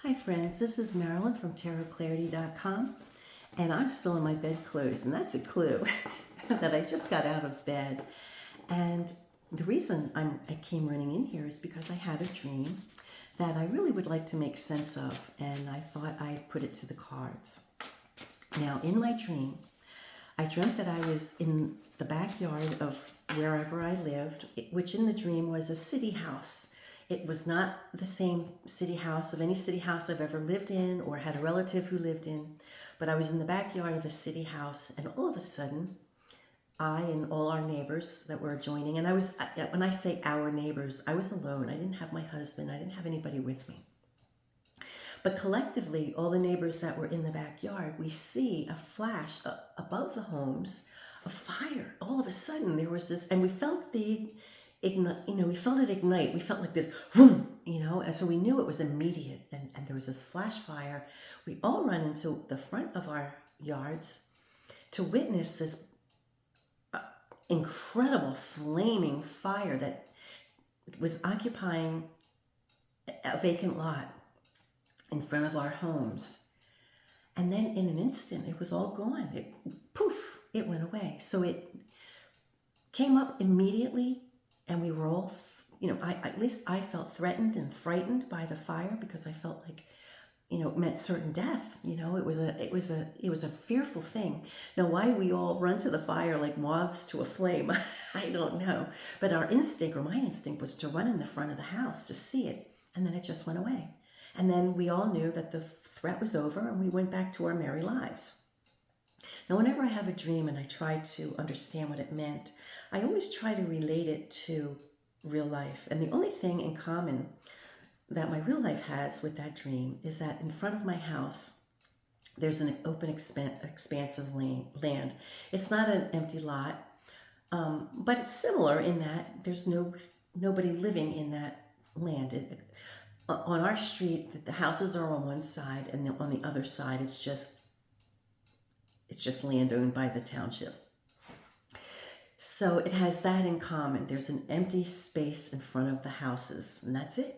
Hi friends, this is Marilyn from tarotclarity.com, and I'm still in my bedclothes, and that's a clue that I just got out of bed. And the reason I came running in here is because I had a dream that I really would like to make sense of, and I thought I'd put it to the cards. Now, in my dream, I dreamt that I was in the backyard of wherever I lived, which in the dream was a city house. It was not the same city house of any city house I've ever lived in or had a relative who lived in, but I was in the backyard of a city house, and all of a sudden, I and all our neighbors that were joining, and when I say our neighbors, I was alone. I didn't have my husband. I didn't have anybody with me. But collectively, all the neighbors that were in the backyard, we see a flash above the homes, a fire. All of a sudden, there was this, and we felt we felt it ignite. We felt like this, boom, and so we knew it was immediate. And there was this flash fire. We all run into the front of our yards to witness this incredible flaming fire that was occupying a vacant lot in front of our homes. And then in an instant, it was all gone. It went away. So it came up immediately, and we were all, at least I felt threatened and frightened by the fire because I felt like, it meant certain death. It was a fearful thing. Now, why we all run to the fire like moths to a flame, I don't know. But our instinct, or my instinct, was to run in the front of the house to see it, and then it just went away. And then we all knew that the threat was over, and we went back to our merry lives. Now, whenever I have a dream and I try to understand what it meant, I always try to relate it to real life. And the only thing in common that my real life has with that dream is that in front of my house, there's an open expanse of land. It's not an empty lot, but it's similar in that there's nobody living in that land. On our street, the houses are on one side, and then on the other side, it's just land owned by the township. So it has that in common. There's an empty space in front of the houses, and that's it.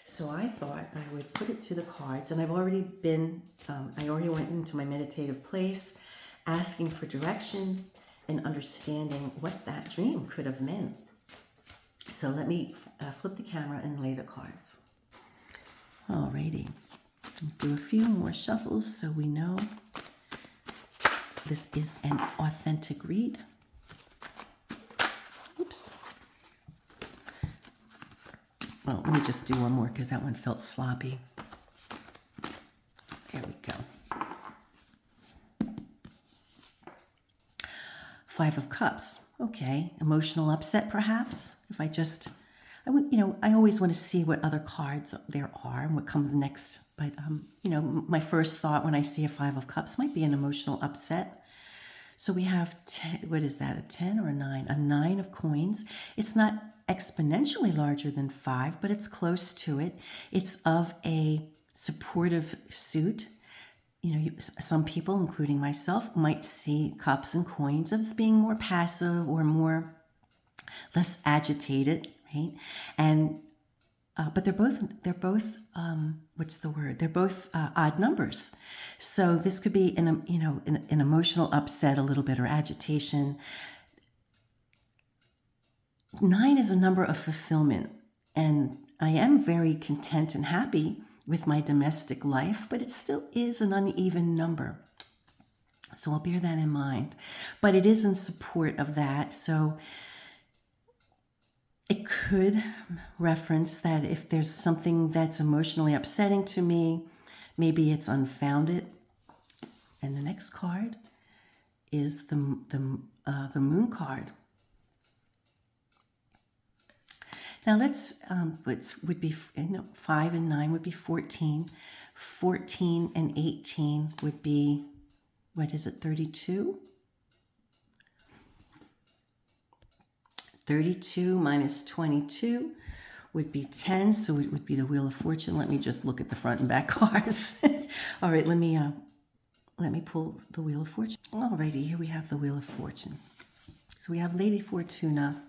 So I thought I would put it to the cards, and I already went into my meditative place, asking for direction and understanding what that dream could have meant. So let me flip the camera and lay the cards. Alrighty, do a few more shuffles so we know this is an authentic read. Oops. Well, let me just do one more because that one felt sloppy. There we go. Five of Cups. Okay, emotional upset perhaps. I always want to see what other cards there are and what comes next. But, my first thought when I see a Five of Cups might be an emotional upset. So we have, what is that, a 10 or a 9? A 9 of coins. It's not exponentially larger than 5, but it's close to it. It's of a supportive suit. Some people, including myself, might see cups and coins as being more passive or less agitated, right? And but they're both what's the word? They're both odd numbers. So this could be an emotional upset a little bit, or agitation. 9 is a number of fulfillment, and I am very content and happy with my domestic life, but it still is an uneven number. So I'll bear that in mind. But it is in support of that. So it could reference that if there's something that's emotionally upsetting to me, maybe it's unfounded. And the next card is the Moon card. Now would be 5 and 9 would be 14. 14 and 18 would be, 32? 32 minus 22 would be 10, so it would be the Wheel of Fortune. Let me just look at the front and back cards. All right, let me pull the Wheel of Fortune. Alrighty, here we have the Wheel of Fortune. So we have Lady Fortuna.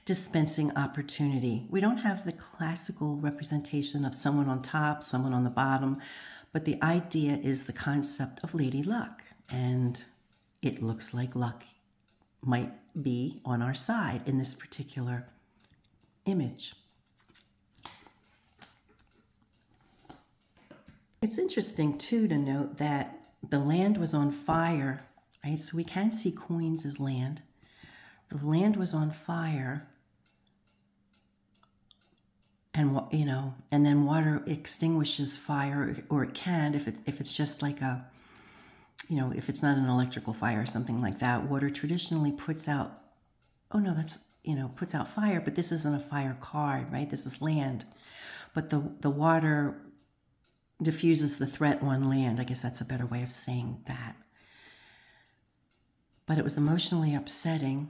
dispensing opportunity. We don't have the classical representation of someone on top, someone on the bottom, but the idea is the concept of Lady Luck. And it looks like luck might be on our side in this particular image. It's interesting, too, to note that the land was on fire, right? So we can see coins as land. The land was on fire, and and then water extinguishes fire, or it can if it's just like a, if it's not an electrical fire or something like that. Water traditionally puts out, puts out fire, but this isn't a fire card, right? This is land, but the water diffuses the threat on land. I guess that's a better way of saying that. But it was emotionally upsetting.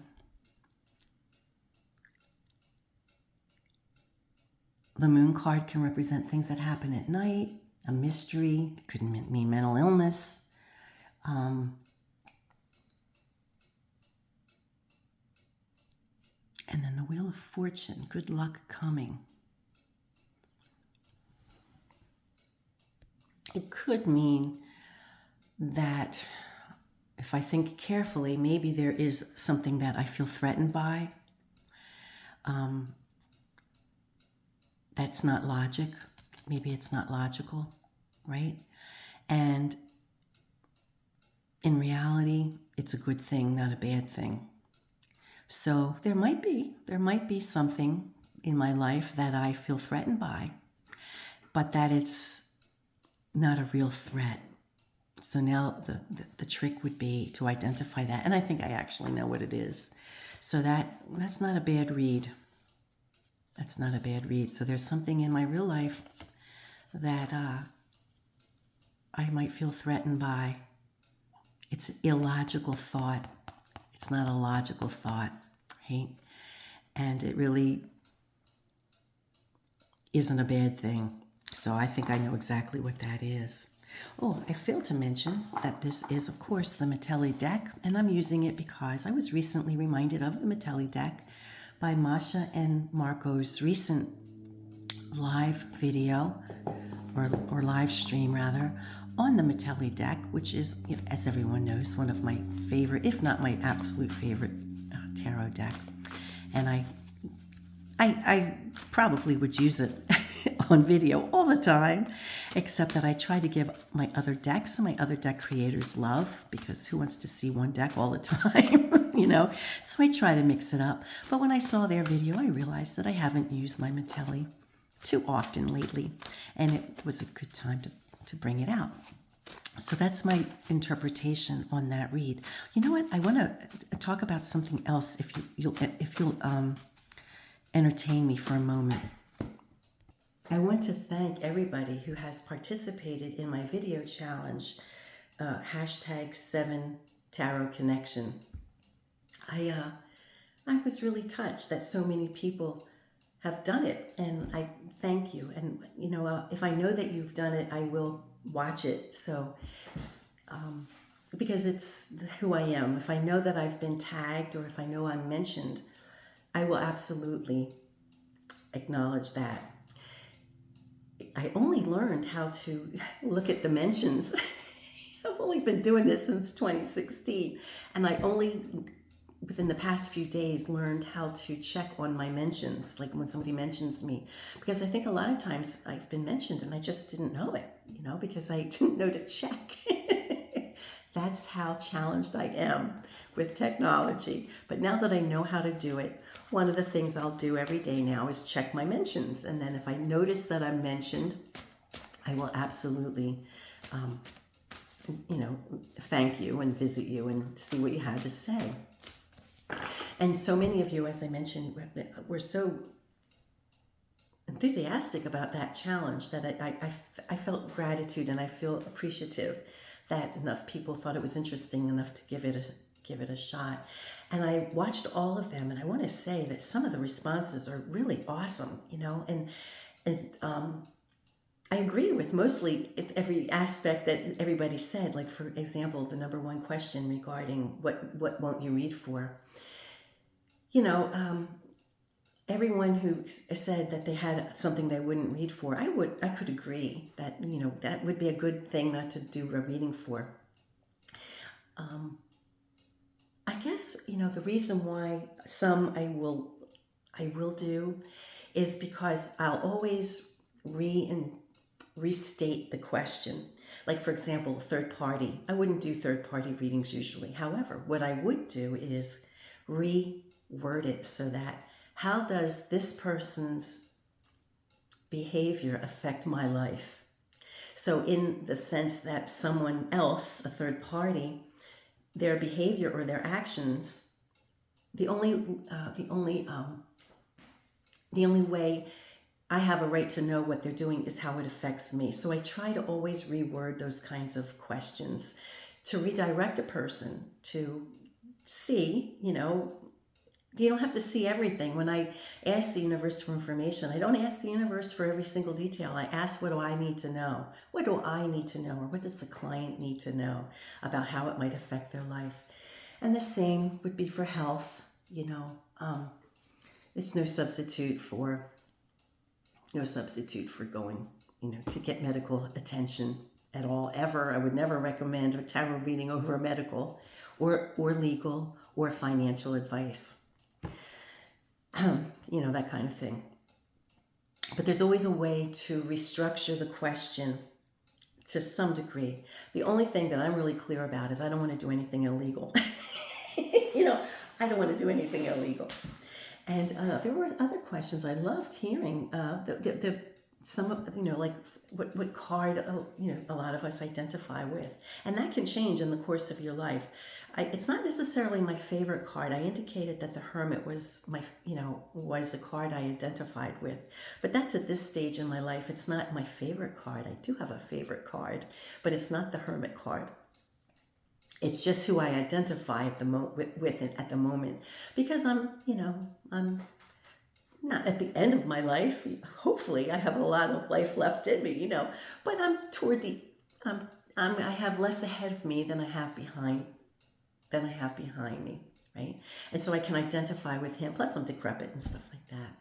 The moon card can represent things that happen at night, a mystery, it could mean mental illness. And then the Wheel of Fortune, good luck coming. It could mean that if I think carefully, maybe there is something that I feel threatened by. That's not logic. Maybe it's not logical, right? And in reality, it's a good thing, not a bad thing. So there might be something in my life that I feel threatened by, but that it's not a real threat. So now the trick would be to identify that. And I think I actually know what it is. So that's not a bad read. That's not a bad read. So there's something in my real life that I might feel threatened by. It's an illogical thought. It's not a logical thought, right? And it really isn't a bad thing. So I think I know exactly what that is. Oh, I failed to mention that this is, of course, the Mitelli deck, and I'm using it because I was recently reminded of the Mitelli deck by Masha and Marco's recent live video, or live stream rather, on the Mitelli deck, which is, as everyone knows, one of my favorite, if not my absolute favorite, tarot deck. And I probably would use it on video all the time, except that I try to give my other decks and my other deck creators love, because who wants to see one deck all the time, So I try to mix it up. But when I saw their video, I realized that I haven't used my Mitelli too often lately, and it was a good time to bring it out. So that's my interpretation on that read. You know what? I want to talk about something else if you'll entertain me for a moment. I want to thank everybody who has participated in my video challenge, #7TarotConnection. I was really touched that so many people have done it, and I thank you. And if I know that you've done it, I will watch it. So because it's who I am. If I know that I've been tagged, or if I know I'm mentioned, I will absolutely acknowledge that. I only learned how to look at the mentions. I've only been doing this since 2016, and I only within the past few days learned how to check on my mentions, like when somebody mentions me, because I think a lot of times I've been mentioned and I just didn't know it, because I didn't know to check. That's how challenged I am with technology. But now that I know how to do it, one of the things I'll do every day now is check my mentions. And then if I notice that I'm mentioned, I will absolutely, thank you and visit you and see what you had to say. And so many of you, as I mentioned, were so enthusiastic about that challenge that I felt gratitude, and I feel appreciative that enough people thought it was interesting enough to give it a shot. And I watched all of them, and I want to say that some of the responses are really awesome, and I agree with mostly every aspect that everybody said. Like, for example, the number one question regarding what won't you read for? everyone who said that they had something they wouldn't read for, I could agree that, you know, that would be a good thing not to do a reading for. I guess, you know, the reason why some I will do is because I'll always restate the question. Like, for example, third party. I wouldn't do third party readings usually. However, what I would do is reword it so that, how does this person's behavior affect my life? So in the sense that someone else, a third party, their behavior or their actions, the only way I have a right to know what they're doing is how it affects me. So I try to always reword those kinds of questions to redirect a person to see, you know, you don't have to see everything. When I ask the universe for information, I don't ask the universe for every single detail. I ask, what do I need to know? What do I need to know? Or what does the client need to know about how it might affect their life? And the same would be for health. You know, it's no substitute for going, you know, to get medical attention at all, ever. I would never recommend a tarot reading over a medical or legal or financial advice. You know, that kind of thing. But there's always a way to restructure the question to some degree. The only thing that I'm really clear about is I don't want to do anything illegal. You know, I don't want to do anything illegal. And there were other questions I loved hearing. Some of, you know, like what card, you know, a lot of us identify with. And that can change in the course of your life. It's not necessarily my favorite card. I indicated that the Hermit was was the card I identified with. But that's at this stage in my life. It's not my favorite card. I do have a favorite card, but it's not the Hermit card. It's just who I identify with it at the moment, because I'm not at the end of my life. Hopefully, I have a lot of life left in me, you know. But I'm toward the, I have less ahead of me than I have behind me, right? And so I can identify with him. Plus, I'm decrepit and stuff like that.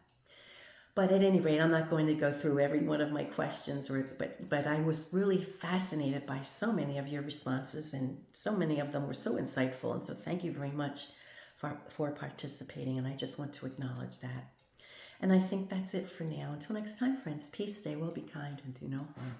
But at any rate, I'm not going to go through every one of my questions, but I was really fascinated by so many of your responses, and so many of them were so insightful. And so thank you very much for participating, and I just want to acknowledge that. And I think that's it for now. Until next time, friends, peace, stay well, be kind, and do no harm.